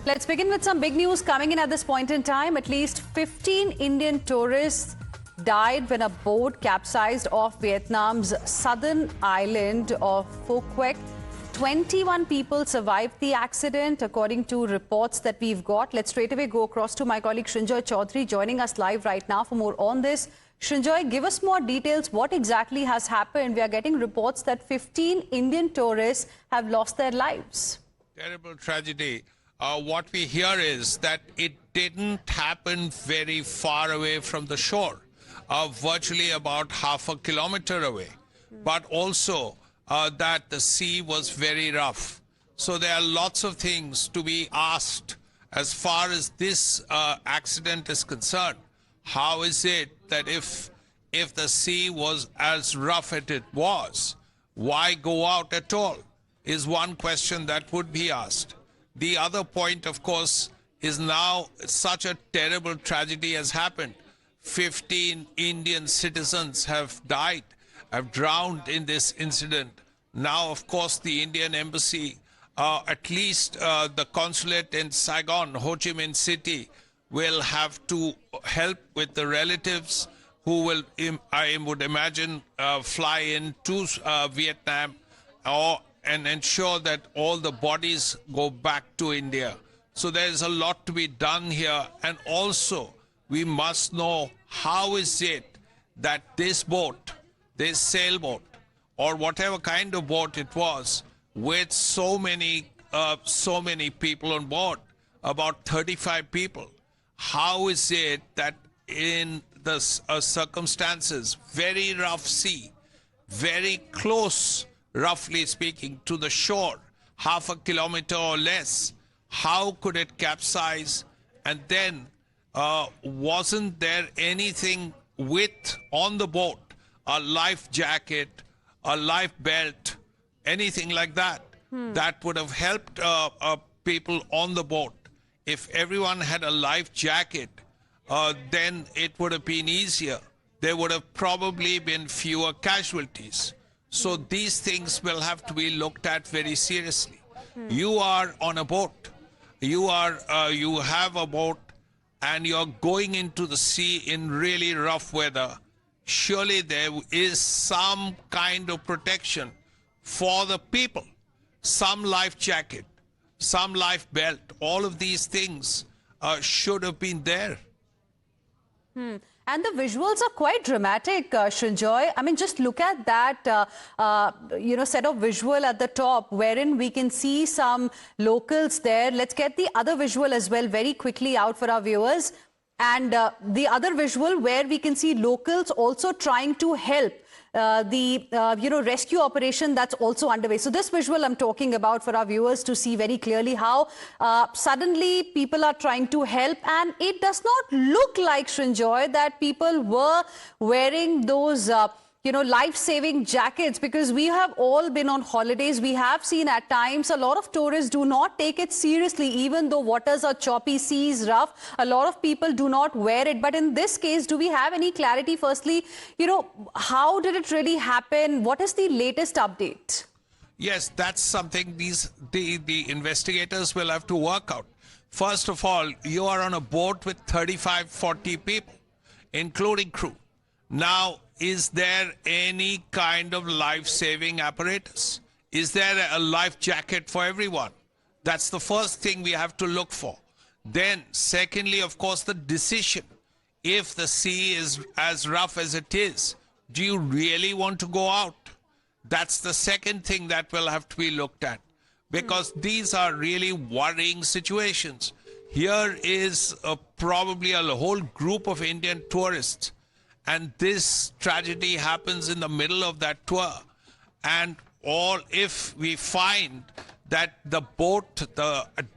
Let's begin with some big news coming in at this point in time. At least 15 Indian tourists died when a boat capsized off Vietnam's southern island of Phu Quoc. 21 people survived the accident, according to reports that we've got. Let's straight away go across to my colleague Srinjoy Chaudhary, joining us live right now for more on this. Srinjoy, give us more details. What exactly has happened? We are getting reports that 15 Indian tourists have lost their lives. Terrible tragedy. What we hear is that it didn't happen very far away from the shore, virtually about half a kilometer away, but also that the sea was very rough. So there are lots of things to be asked as far as this accident is concerned. How is it that if the sea was as rough as it was, why go out at all, is one question that would be asked. The other point, of course, is now such a terrible tragedy has happened. 15 Indian citizens have died, have drowned in this incident. Now, of course, the Indian embassy, at least the consulate in Saigon, Ho Chi Minh City, will have to help with the relatives who will, I would imagine, fly into Vietnam and ensure that all the bodies go back to India. So there's a lot to be done here. And also, we must know how is it that this boat, this sailboat, or whatever kind of boat it was, with so many people on board, about 35 people, how is it that in the circumstances, very rough sea, very close, roughly speaking, to the shore, half a kilometer or less, how could it capsize? And then wasn't there anything on the boat, a life jacket, a life belt, anything like that, that would have helped people on the boat? If everyone had a life jacket, then it would have been easier. There would have probably been fewer casualties. So these things will have to be looked at very seriously. You are on a boat. You have a boat and you're going into the sea in really rough weather. Surely there is some kind of protection for the people. Some life jacket, some life belt, all of these things should have been there. And the visuals are quite dramatic, Srinjoy. I mean, just look at that, set of visual at the top, wherein we can see some locals there. Let's get the other visual as well very quickly out for our viewers. And the other visual where we can see locals also trying to help the rescue operation that's also underway. So this visual I'm talking about for our viewers to see very clearly how suddenly people are trying to help, and it does not look like, Srinjoy, that people were wearing those life-saving jackets, because we have all been on holidays. We have seen at times a lot of tourists do not take it seriously, even though waters are choppy, seas rough. A lot of people do not wear it. But in this case, do we have any clarity? Firstly, how did it really happen? What is the latest update? Yes, that's something the investigators will have to work out. First of all, you are on a boat with 35, 40 people, including crew. Now, is there any kind of life-saving apparatus? Is there a life jacket for everyone? That's the first thing we have to look for. Then, secondly, of course, the decision. If the sea is as rough as it is, do you really want to go out? That's the second thing that will have to be looked at, because these are really worrying situations. Here is probably a whole group of Indian tourists, and this tragedy happens in the middle of that tour. And if we find that the boat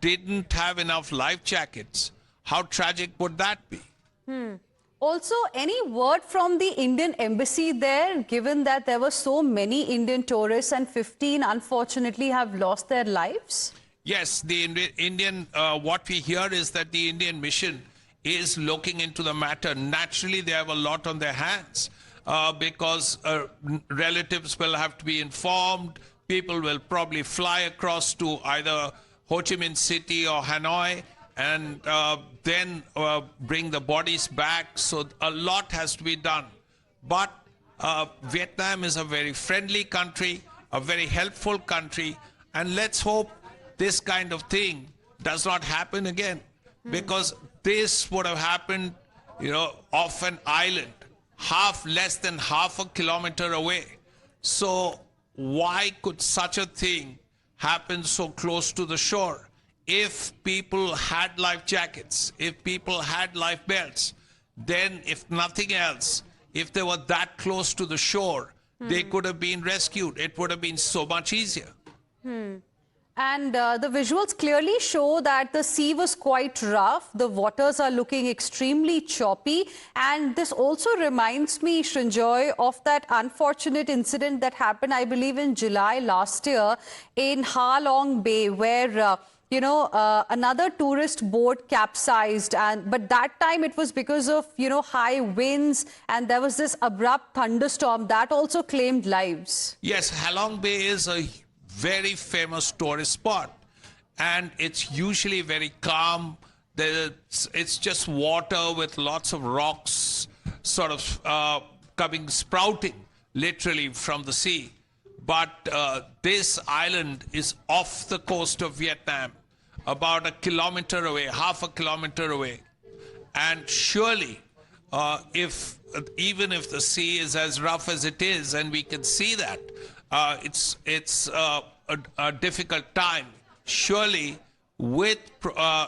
didn't have enough life jackets, how tragic would that be? Also, any word from the Indian embassy there, given that there were so many Indian tourists and 15 unfortunately have lost their lives? Yes, the Indian, what we hear is that the Indian mission is looking into the matter. Naturally, they have a lot on their hands because relatives will have to be informed. People will probably fly across to either Ho Chi Minh City or Hanoi, and then bring the bodies back. So a lot has to be done. But Vietnam is a very friendly country, a very helpful country, and let's hope this kind of thing does not happen again, because this would have happened, off an island, less than half a kilometer away. So why could such a thing happen so close to the shore? If people had life jackets, if people had life belts, then if nothing else, if they were that close to the shore, they could have been rescued. It would have been so much easier. And the visuals clearly show that the sea was quite rough. The waters are looking extremely choppy. And this also reminds me, Srinjoy, of that unfortunate incident that happened, I believe, in July last year in Ha Long Bay, where another tourist boat capsized, but that time it was because of high winds, and there was this abrupt thunderstorm that also claimed lives. Yes, Halong Bay is a very famous tourist spot, and it's usually very calm. It's just water with lots of rocks sort of sprouting literally from the sea. But this island is off the coast of Vietnam, about a kilometer away, half a kilometer away. And surely, even if the sea is as rough as it is, and we can see that, it's a difficult time. Surely, with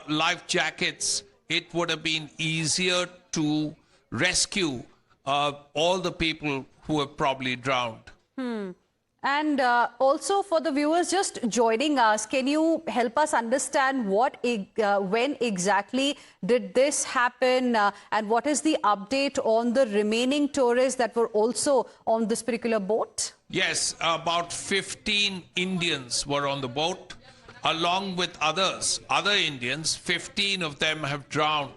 life jackets, it would have been easier to rescue all the people who have probably drowned. And also for the viewers just joining us, can you help us understand when exactly did this happen, and what is the update on the remaining tourists that were also on this particular boat? Yes, about 15 Indians were on the boat, along with other Indians. 15 of them have drowned.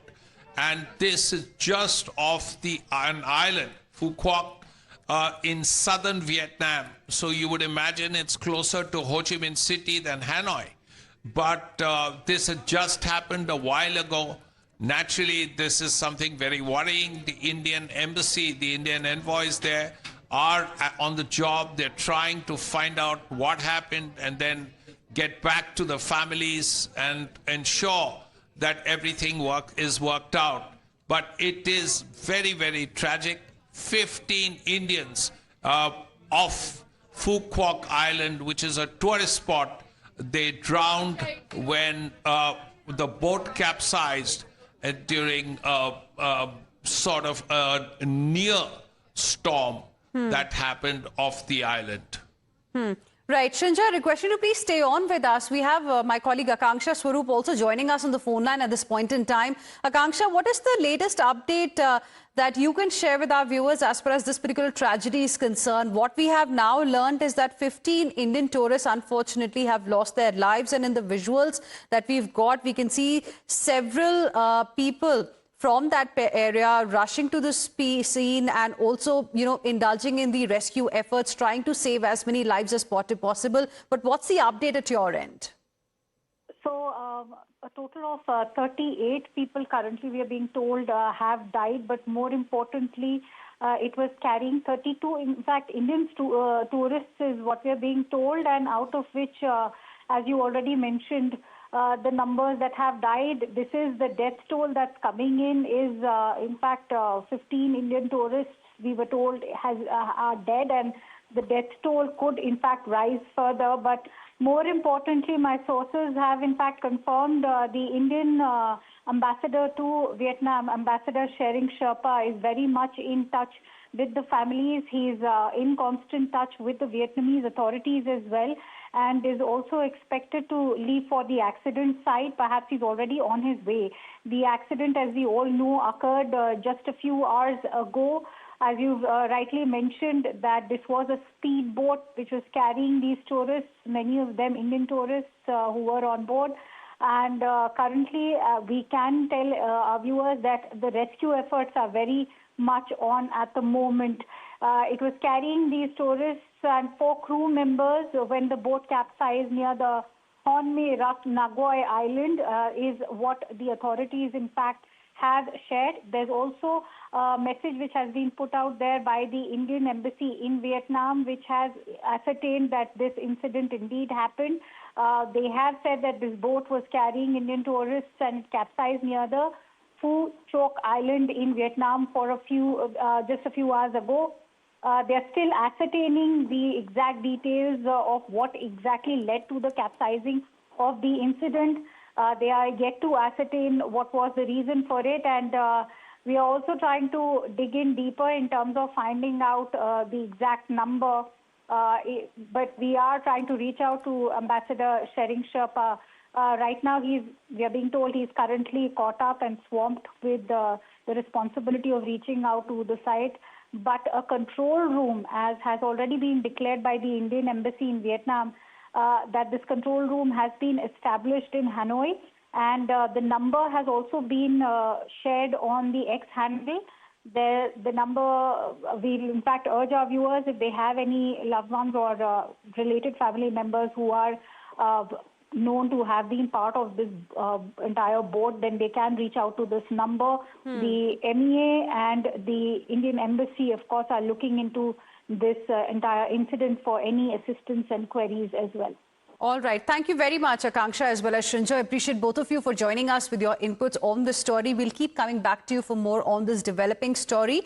And this is just off an island, Phu Quoc, in southern Vietnam. So you would imagine it's closer to Ho Chi Minh City than Hanoi. But this had just happened a while ago. Naturally, this is something very worrying. The Indian embassy, the Indian envoys there are on the job. They're trying to find out what happened and then get back to the families and ensure that everything is worked out. But it is very, very tragic. 15 Indians off Phu Quoc Island, which is a tourist spot, they drowned when the boat capsized during sort of a near storm that happened off the island. Right. Srinjoy, I request you to please stay on with us. We have my colleague Akanksha Swaroop also joining us on the phone line at this point in time. Akanksha, what is the latest update that you can share with our viewers as far as this particular tragedy is concerned? What we have now learned is that 15 Indian tourists unfortunately have lost their lives, and in the visuals that we've got, we can see several people from that area rushing to the scene and also, indulging in the rescue efforts, trying to save as many lives as possible. But what's the update at your end? So a total of 38 people currently, we are being told, have died. But more importantly, it was carrying 32, in fact, Indian tourists is what we are being told, and out of which, as you already mentioned, the numbers that have died, this is the death toll that's coming in is, in fact, 15 Indian tourists, we were told, are dead, and the death toll could, in fact, rise further. But more importantly, my sources have, in fact, confirmed the Indian ambassador to Vietnam, Ambassador Sharing Sherpa, is very much in touch with the families. He's in constant touch with the Vietnamese authorities as well, and is also expected to leave for the accident site. Perhaps he's already on his way. The accident, as we all know, occurred just a few hours ago. As you've rightly mentioned, that this was a speedboat which was carrying these tourists, many of them Indian tourists who were on board. And currently, we can tell our viewers that the rescue efforts are very much on at the moment. It was carrying these tourists and 4 crew members when the boat capsized near the Honme Rak Nagoy Island is what the authorities in fact have shared. There's also a message which has been put out there by the Indian Embassy in Vietnam, which has ascertained that this incident indeed happened. They have said that this boat was carrying Indian tourists and capsized near the Phu Quoc Island in Vietnam for just a few hours ago. They are still ascertaining the exact details of what exactly led to the capsizing of the incident. They are yet to ascertain what was the reason for it, and we are also trying to dig in deeper in terms of finding out the exact number. But we are trying to reach out to Ambassador Shering Sherpa. Right now, we are being told he's currently caught up and swamped with the responsibility of reaching out to the site. But a control room, as has already been declared by the Indian Embassy in Vietnam, that this control room has been established in Hanoi, and the number has also been shared on the X handle. The number, we'll in fact urge our viewers, if they have any loved ones or related family members who are known to have been part of this entire boat, then they can reach out to this number. The MEA and the Indian Embassy, of course, are looking into this entire incident for any assistance and queries as well. All right. Thank you very much, Akanksha, as well as Srinjoy. I appreciate both of you for joining us with your inputs on this story. We'll keep coming back to you for more on this developing story.